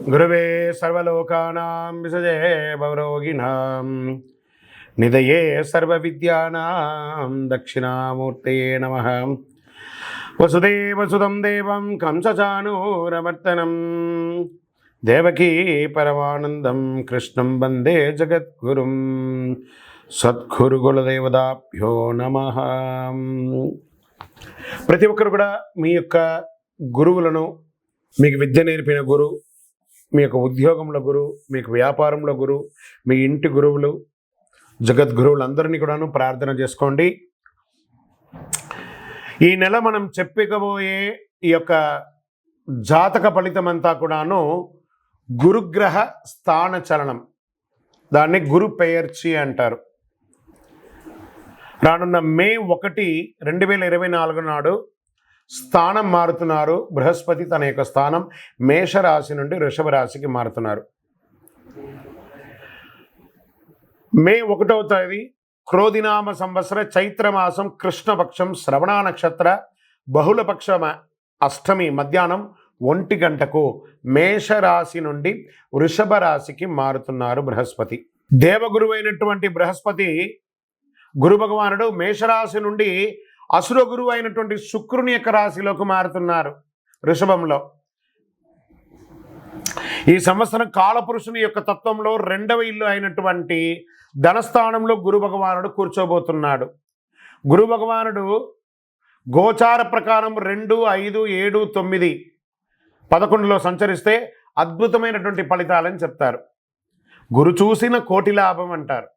గురవే సర్వలోకానాం విసజే భవరోగిణాం నిదయే సర్వవిద్యానాం దక్షిణామూర్తయే నమః. వసుదేవసుతం దేవం కంసచానూరమర్దనం దేవకీ పరమానందం కృష్ణం వందే జగద్గురుం. సద్గురు గురుదేవతాభ్యో నమః. ప్రతి ఒక్కరు కూడా మీ యొక్క గురువులను, మీకు విద్య నేర్పిన గురు, మీ యొక్క ఉద్యోగంలో గురువు, మీకు వ్యాపారంలో గురువు, మీ ఇంటి గురువులు, జగద్గురువులందరినీ కూడాను ప్రార్థన చేసుకోండి. ఈ నెల మనం చెప్పుకోబోయే ఈ యొక్క జాతక ఫలితం అంతా కూడాను గురుగ్రహ స్థాన చలనం, దాన్ని గురు పెయర్చి అంటారు. రానున్న మే 1, 2024 నాడు స్థానం మారుతున్నారు. బృహస్పతి తన యొక్క స్థానం మేషరాశి నుండి వృషభ రాశికి మారుతున్నారు. మే 1వ తేదీ క్రోధినామ సంవత్సర చైత్రమాసం కృష్ణపక్షం శ్రవణ నక్షత్ర బహుళపక్ష అష్టమి మధ్యాహ్నం 1 గంటకు మేషరాశి నుండి వృషభ రాశికి మారుతున్నారు బృహస్పతి. దేవగురువు అయినటువంటి బృహస్పతి గురు భగవానుడు మేషరాశి నుండి అసుర గురువు అయినటువంటి శుక్రుని యొక్క రాశిలోకి మారుతున్నారు వృషభంలో. ఈ సంవత్సరం కాలపురుషుని యొక్క తత్వంలో 2వ ఇల్లు అయినటువంటి ధనస్థానంలో గురు భగవానుడు కూర్చోబోతున్నాడు. గురు భగవానుడు గోచార ప్రకారం 2, 5, 7, 9, 11లో సంచరిస్తే అద్భుతమైనటువంటి ఫలితాలని చెప్తారు. గురు చూసిన కోటి లాభం అంటారు.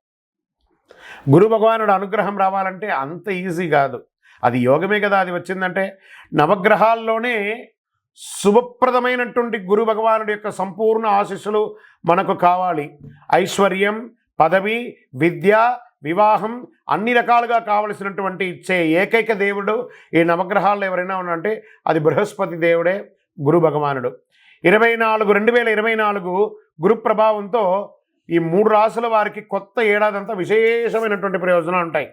గురు భగవానుడు అనుగ్రహం రావాలంటే అంత ఈజీ కాదు. అది యోగమే కదా. అది వచ్చిందంటే నవగ్రహాల్లోనే శుభప్రదమైనటువంటి గురు భగవానుడి యొక్క సంపూర్ణ ఆశీస్సులు మనకు కావాలి. ఐశ్వర్యం, పదవి, విద్య, వివాహం అన్ని రకాలుగా కావలసినటువంటి ఇచ్చే ఏకైక దేవుడు ఈ నవగ్రహాల్లో ఎవరైనా ఉన్నారంటే అది బృహస్పతి దేవుడే, గురు భగవానుడు. 2024 గురు ప్రభావంతో ఈ 3 రాశుల వారికి కొత్త ఏడాదంతా విశేషమైనటువంటి ప్రయోజనాలు ఉంటాయి.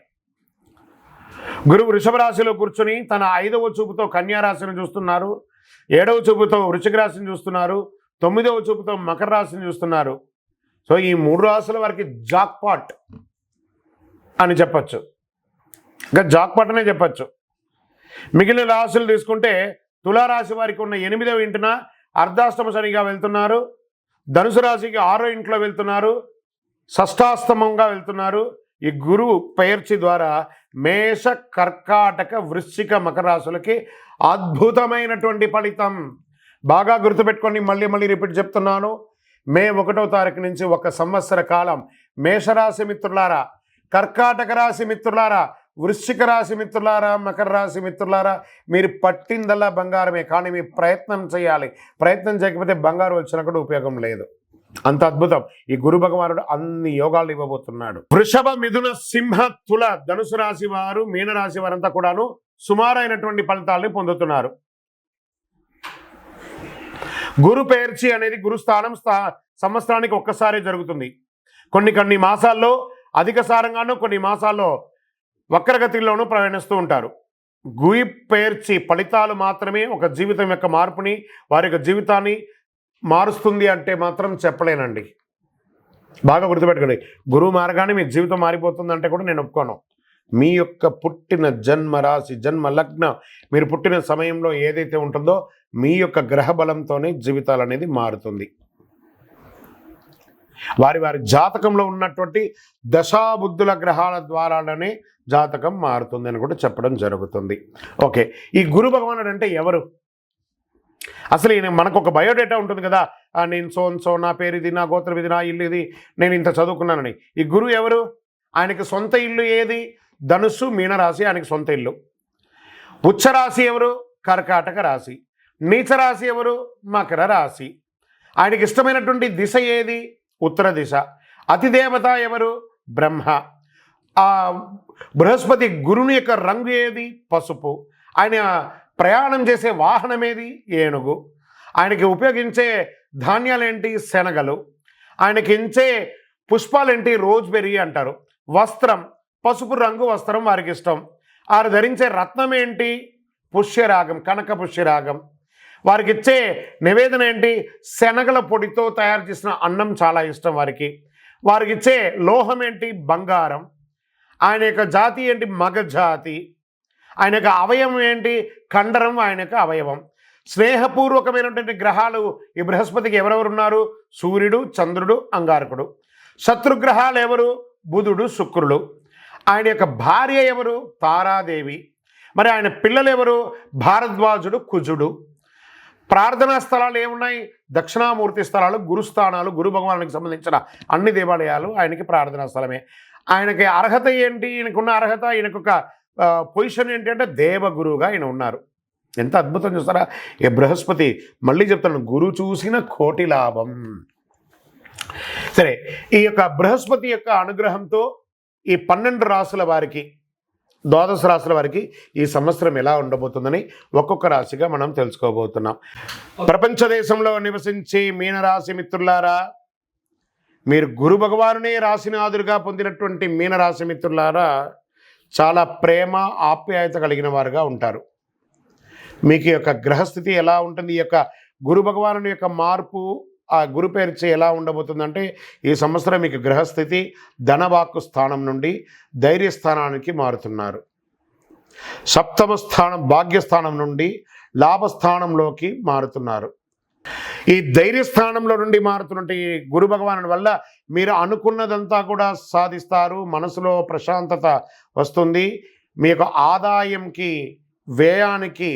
గురువు వృషభ రాశిలో కూర్చొని తన 5వ చూపుతో కన్యా రాశిని చూస్తున్నారు, 7వ చూపుతో వృశ్చిక రాశిని చూస్తున్నారు, 9వ చూపుతో మకర రాశిని చూస్తున్నారు. సో ఈ 3 రాశుల వారికి జాక్పాట్ అని చెప్పచ్చు, ఇంకా జాక్పాట్ అనే చెప్పచ్చు. మిగిలిన రాశులు తీసుకుంటే తులారాశి వారికి ఉన్న 8వ ఇంటిన అర్ధాష్టమ శనిగా వెళ్తున్నారు, ధనుసు రాశికి 6వ ఇంట్లో వెళ్తున్నారు, షష్టాష్టమంగా వెళ్తున్నారు. ఈ గురువు పెయర్చి ద్వారా మేష, కర్కాటక, వృశ్చిక, మకర రాశులకి అద్భుతమైనటువంటి ఫలితం. బాగా గుర్తుపెట్టుకొని మళ్ళీ రిపీట్ చెప్తున్నాను. మే 1వ తారీఖు నుంచి 1 సంవత్సర కాలం మేషరాశి మిత్రులారా, కర్కాటక రాశి మిత్రులారా, వృశ్చిక రాశి మిత్రులారా, మకర రాశి మిత్రులారా, మీరు పట్టిందల్లా బంగారమే. కానీ మీ ప్రయత్నం చేయాలి. ప్రయత్నం చేయకపోతే బంగారు వచ్చినా కూడా ఉపయోగం లేదు. అంత అద్భుతం. ఈ గురు భగవానుడు అన్ని యోగాలు ఇవ్వబోతున్నాడు. వృషభ, మిథున, సింహ, తుల, ధనుసు రాశి వారు, మీనరాశి వారంతా కూడాను సుమారైనటువంటి ఫలితాలని పొందుతున్నారు. గురు పెయర్చి అనేది గురుస్థానం సంవత్సరానికి ఒక్కసారి జరుగుతుంది. కొన్ని మాసాల్లో అధిక సారంగానూ, కొన్ని మాసాల్లో వక్రగతిలోనూ ప్రయాణిస్తూ ఉంటారు. గురు పెయర్చి ఫలితాలు మాత్రమే ఒక జీవితం యొక్క మార్పుని, వారి యొక్క జీవితాన్ని మారుస్తుంది అంటే మాత్రం చెప్పలేనండి. బాగా గుర్తుపెట్టుకోండి. గురువు మారగానే మీ జీవితం మారిపోతుందంటే కూడా నేను ఒప్పుకోను. మీ యొక్క పుట్టిన జన్మ రాశి, జన్మ లగ్న, మీరు పుట్టిన సమయంలో ఏదైతే ఉంటుందో మీ యొక్క గ్రహ బలంతోనే జీవితాలు అనేది మారుతుంది. వారి జాతకంలో ఉన్నటువంటి దశాబుద్ధుల గ్రహాల ద్వారానే జాతకం మారుతుంది అని కూడా చెప్పడం జరుగుతుంది. ఓకే, ఈ గురు భగవానుడు అంటే ఎవరు? అసలు ఈయన మనకు ఒక బయోడేటా ఉంటుంది కదా. నేను సో నా పేరు ఇది, నా గోత్రం ఇది, నా ఇల్లు ఇది, నేను ఇంత చదువుకున్నానని. ఈ గురువు ఎవరు? ఆయనకి సొంత ఇల్లు ఏది? ధనుస్సు, మీనరాశి ఆయనకి సొంత ఇల్లు. ఉచ్చరాశి ఎవరు? కర్కాటక రాశి. నీచరాశి ఎవరు? మకర రాశి. ఆయనకి ఇష్టమైనటువంటి దిశ ఏది? ఉత్తర దిశ. అతిదేవత ఎవరు? బ్రహ్మ. ఆ బృహస్పతి గురుని యొక్క రంగు ఏది? పసుపు. ఆయన ప్రయాణం చేసే వాహనం ఏది? ఏనుగు. ఆయనకి ఉపయోగించే ధాన్యాలేంటి? శనగలు. ఆయనకి ఇచ్చే పుష్పాలేంటి? రోజ్బెర్రీ అంటారు. వస్త్రం పసుపు రంగు వస్త్రం వారికి ఇష్టం. ఆయన ధరించే రత్నం ఏంటి? పుష్యరాగం, కనక పుష్యరాగం. వారికి ఇచ్చే నివేదన ఏంటి? శనగల పొడితో తయారు చేసిన అన్నం చాలా ఇష్టం వారికి. వారికి ఇచ్చే లోహం ఏంటి? బంగారం. ఆయన యొక్క జాతి ఏంటి? మగ జాతి. ఆయన యొక్క అవయవం ఏంటి? కండరం ఆయన యొక్క అవయవం. స్నేహపూర్వకమైనటువంటి గ్రహాలు ఈ బృహస్పతికి ఎవరెవరు ఉన్నారు? సూర్యుడు, చంద్రుడు, అంగారకుడు. శత్రుగ్రహాలు ఎవరు? బుధుడు, శుక్రుడు. ఆయన యొక్క భార్య ఎవరు? తారాదేవి. మరి ఆయన పిల్లలు ఎవరు? భారద్వాజుడు, కుజుడు. ప్రార్థనా స్థలాలు ఏమున్నాయి? దక్షిణామూర్తి స్థలాలు, గురుస్థానాలు, గురు భగవానునికి సంబంధించిన అన్ని దేవాలయాలు ఆయనకి ప్రార్థనా స్థలమే. ఆయనకి అర్హత ఏంటి? ఈయనకున్న అర్హత, ఈయనకొక పొజిషన్ ఏంటి అంటే దేవగురువుగా ఆయన ఉన్నారు. ఎంత అద్భుతం చూస్తారా ఈ బృహస్పతి. మళ్ళీ చెప్తాను, గురు చూసిన కోటి లాభం. సరే, ఈ యొక్క బృహస్పతి యొక్క అనుగ్రహంతో ఈ 12 రాసుల వారికి, ద్వాదశ రాశుల వారికి ఈ సంవత్సరం ఎలా ఉండబోతుందని ఒక్కొక్క రాశిగా మనం తెలుసుకోబోతున్నాం. ప్రపంచ దేశంలో నివసించే మీనరాశి మిత్రులారా, మీరు గురు భగవానునే రాశినాథుడిగా పొందినటువంటి మీనరాశి మిత్రులారా చాలా ప్రేమ ఆప్యాయత కలిగిన వారుగా ఉంటారు. మీకు యొక్క గ్రహస్థితి ఎలా ఉంటుంది? ఈ యొక్క గురు భగవానుని యొక్క మార్పు ఆ గురు పేరుచే ఎలా ఉండబోతుందంటే, ఈ సంవత్సరం మీకు గ్రహస్థితి ధనవాక్కు స్థానం నుండి ధైర్యస్థానానికి మారుతున్నారు. సప్తమ స్థానం భాగ్యస్థానం నుండి లాభస్థానంలోకి మారుతున్నారు. ఈ ధైర్యస్థానంలో నుండి మారుతున్నట్టు ఈ గురు భగవాను వల్ల మీరు అనుకున్నదంతా కూడా సాధిస్తారు. మనసులో ప్రశాంతత వస్తుంది. మీ యొక్క ఆదాయంకి వ్యయానికి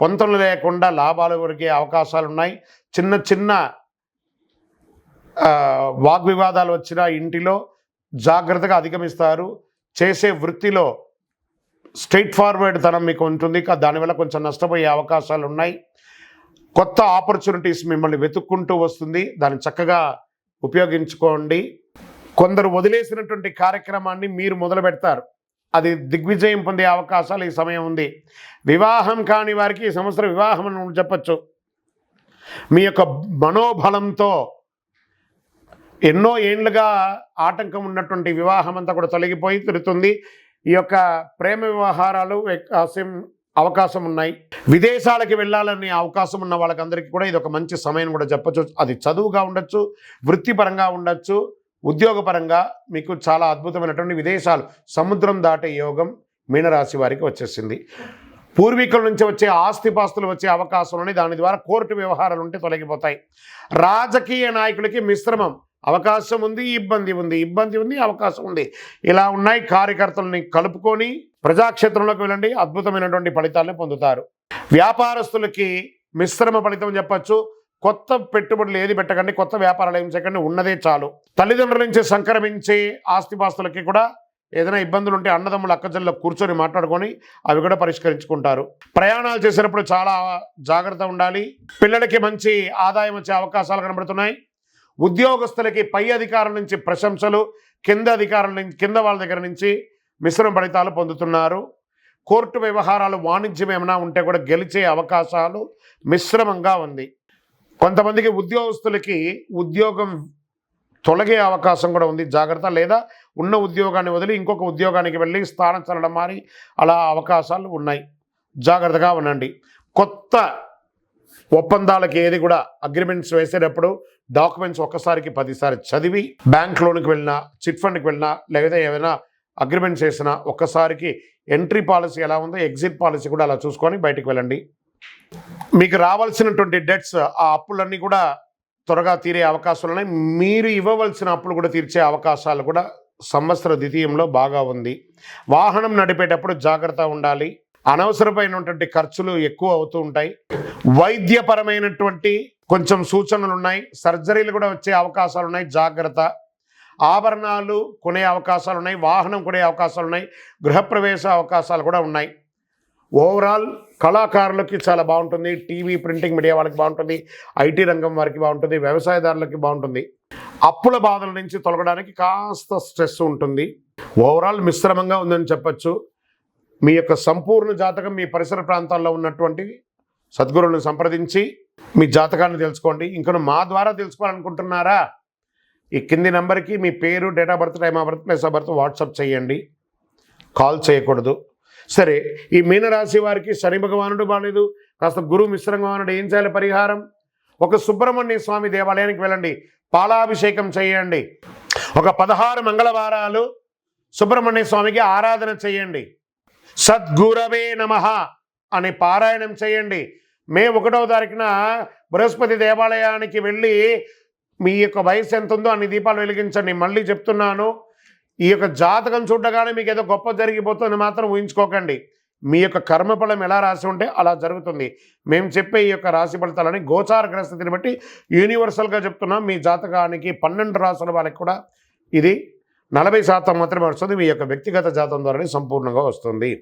పొంతలు లేకుండా లాభాలు కొరికే అవకాశాలు ఉన్నాయి. చిన్న చిన్న వాగ్వివాదాలు వచ్చిన ఇంటిలో జాగ్రత్తగా అధిగమిస్తారు. చేసే వృత్తిలో స్ట్రైట్ ఫార్వర్డ్ తనం మీకు ఉంటుంది. దానివల్ల కొంచెం నష్టపోయే అవకాశాలు ఉన్నాయి. కొత్త ఆపర్చునిటీస్ మిమ్మల్ని వెతుక్కుంటూ వస్తుంది. దాన్ని చక్కగా ఉపయోగించుకోండి. కొందరు వదిలేసినటువంటి కార్యక్రమాన్ని మీరు మొదలు పెడతారు. అది దిగ్విజయం పొందే అవకాశాలు ఈ సమయం ఉంది. వివాహం కాని వారికి ఈ సంవత్సరం వివాహం అని చెప్పచ్చు. మీ యొక్క మనోబలంతో ఎన్నో ఏండ్లుగా ఆటంకం ఉన్నటువంటి వివాహం అంతా కూడా తొలగిపోయి తిరుగుతుంది. ఈ యొక్క ప్రేమ వ్యవహారాలు అవకాశం ఉన్నాయి. విదేశాలకి వెళ్ళాలనే అవకాశం ఉన్న వాళ్ళకందరికీ కూడా ఇది ఒక మంచి సమయం కూడా చెప్పచ్చు. అది చదువుగా ఉండొచ్చు, వృత్తిపరంగా ఉండొచ్చు, ఉద్యోగపరంగా మీకు చాలా అద్భుతమైనటువంటి విదేశాలు, సముద్రం దాటే యోగం మీనరాశి వారికి వచ్చేసింది. పూర్వీకుల నుంచి వచ్చే ఆస్తిపాస్తులు వచ్చే అవకాశం ఉన్నాయి. దాని ద్వారా కోర్టు వ్యవహారాలు ఉంటే తొలగిపోతాయి. రాజకీయ నాయకులకి మిశ్రమం అవకాశం ఉంది, ఇబ్బంది ఉంది, అవకాశం ఉంది. ఇలా ఉన్నాయి. కార్యకర్తలని కలుపుకొని ప్రజాక్షేత్రంలోకి వెళ్ళండి, అద్భుతమైనటువంటి ఫలితాలను పొందుతారు. వ్యాపారస్తులకి మిశ్రమ ఫలితం చెప్పచ్చు. కొత్త పెట్టుబడులు ఏది పెట్టకండి, కొత్త వ్యాపారాలు ఏం చేయకండి, ఉన్నదే చాలు. తల్లిదండ్రుల నుంచి సంక్రమించే ఆస్తిపాస్తులకి కూడా ఏదైనా ఇబ్బందులు ఉంటే అన్నదమ్ములు అక్కచెల్లో కూర్చొని మాట్లాడుకొని అవి కూడా పరిష్కరించుకుంటారు. ప్రయాణాలు చేసేటప్పుడు చాలా జాగ్రత్త ఉండాలి. పిల్లలకి మంచి ఆదాయం వచ్చే అవకాశాలు కనబడుతున్నాయి. ఉద్యోగస్తులకి పై అధికారుల నుంచి ప్రశంసలు, కింద వాళ్ళ దగ్గర నుంచి మిశ్రమ ఫలితాలు పొందుతున్నారు. కోర్టు వ్యవహారాలు, వాణిజ్యం ఏమైనా ఉంటే కూడా గెలిచే అవకాశాలు మిశ్రమంగా ఉంది. కొంతమందికి ఉద్యోగస్తులకి ఉద్యోగం తొలగే అవకాశం కూడా ఉంది. జాగ్రత్త. లేదా ఉన్న ఉద్యోగాన్ని వదిలి ఇంకొక ఉద్యోగానికి వెళ్ళి స్థానం చల్లడం మారి అలా అవకాశాలు ఉన్నాయి. జాగ్రత్తగా ఉండండి. కొత్త ఒప్పందాలకి ఏది కూడా అగ్రిమెంట్స్ వేసేటప్పుడు డాక్యుమెంట్స్ ఒక్కసారికి 10 సార్లు చదివి, బ్యాంక్ లోన్కి వెళ్ళినా, చిట్ ఫండ్కి వెళ్ళినా, లేదా ఏమైనా అగ్రిమెంట్స్ చేసినా ఒక్కసారికి ఎంట్రీ పాలసీ ఎలా ఉందో ఎగ్జిట్ పాలసీ కూడా అలా చూసుకొని బయటికి వెళ్ళండి. మీకు రావాల్సినటువంటి డెట్స్, ఆ అప్పులన్నీ కూడా త్వరగా తీరే అవకాశాలు ఉన్నాయి. మీరు ఇవ్వవలసిన అప్పులు కూడా తీర్చే అవకాశాలు కూడా సంవత్సర ద్వితీయంలో బాగా ఉంది. వాహనం నడిపేటప్పుడు జాగ్రత్త ఉండాలి. అనవసరమైనటువంటి ఖర్చులు ఎక్కువ అవుతూ ఉంటాయి. వైద్యపరమైనటువంటి కొంచెం సూచనలు ఉన్నాయి. సర్జరీలు కూడా వచ్చే అవకాశాలు ఉన్నాయి. జాగ్రత్త. ఆభరణాలు కొనే అవకాశాలు ఉన్నాయి. వాహనం కొనే అవకాశాలు ఉన్నాయి. గృహప్రవేశ అవకాశాలు కూడా ఉన్నాయి. ఓవరాల్ కళాకారులకి చాలా బాగుంటుంది. టీవీ ప్రింటింగ్ మీడియా వాళ్ళకి బాగుంటుంది. ఐటీ రంగం వారికి బాగుంటుంది. వ్యవసాయదారులకి బాగుంటుంది. అప్పుల బాధల నుంచి తొలగడానికి కాస్త స్ట్రెస్ ఉంటుంది. ఓవరాల్ మిశ్రమంగా ఉందని చెప్పచ్చు. మీ యొక్క సంపూర్ణ జాతకం మీ పరిసర ప్రాంతాల్లో ఉన్నటువంటి సద్గురువులను సంప్రదించి మీ జాతకాన్ని తెలుసుకోండి. ఇంకా మా ద్వారా తెలుసుకోవాలనుకుంటున్నారా? ఈ కింది నెంబర్కి మీ పేరు, date of birth, time of birth, place of birth WhatsApp చేయండి. కాల్ చేయకూడదు. సరే, ఈ మీనరాశి వారికి శని భగవానుడు బాగాలేదు, కాస్త గురువు మిశ్రంగా ఉన్నాడు, ఏం చేయాలి పరిహారం? ఒక సుబ్రహ్మణ్య స్వామి దేవాలయానికి వెళ్ళండి, పాలాభిషేకం చేయండి. ఒక 16 మంగళవారాలు సుబ్రహ్మణ్య స్వామికి ఆరాధన చేయండి. సద్గురవే నమః అని పారాయణం చేయండి. మే 1వ తారీఖున బృహస్పతి దేవాలయానికి వెళ్ళి మీ యొక్క వయసు ఎంత ఉందో అన్ని దీపాలు వెలిగించండి. మళ్ళీ చెప్తున్నాను, ఈ యొక్క జాతకం చూడగానే మీకు ఏదో గొప్ప జరిగిపోతుంది మాత్రం ఊహించుకోకండి. మీ యొక్క కర్మఫలం ఎలా రాసి ఉంటే అలా జరుగుతుంది. మేము చెప్పే ఈ యొక్క రాశి ఫలితాలని గోచార గ్రహస్థితిని బట్టి యూనివర్సల్గా చెప్తున్నాం. మీ జాతకానికి 12 రాసుల వాళ్ళకి కూడా ఇది 40% మాత్రమే వస్తుంది. మీ యొక్క వ్యక్తిగత జాతకం ద్వారానే సంపూర్ణంగా వస్తుంది.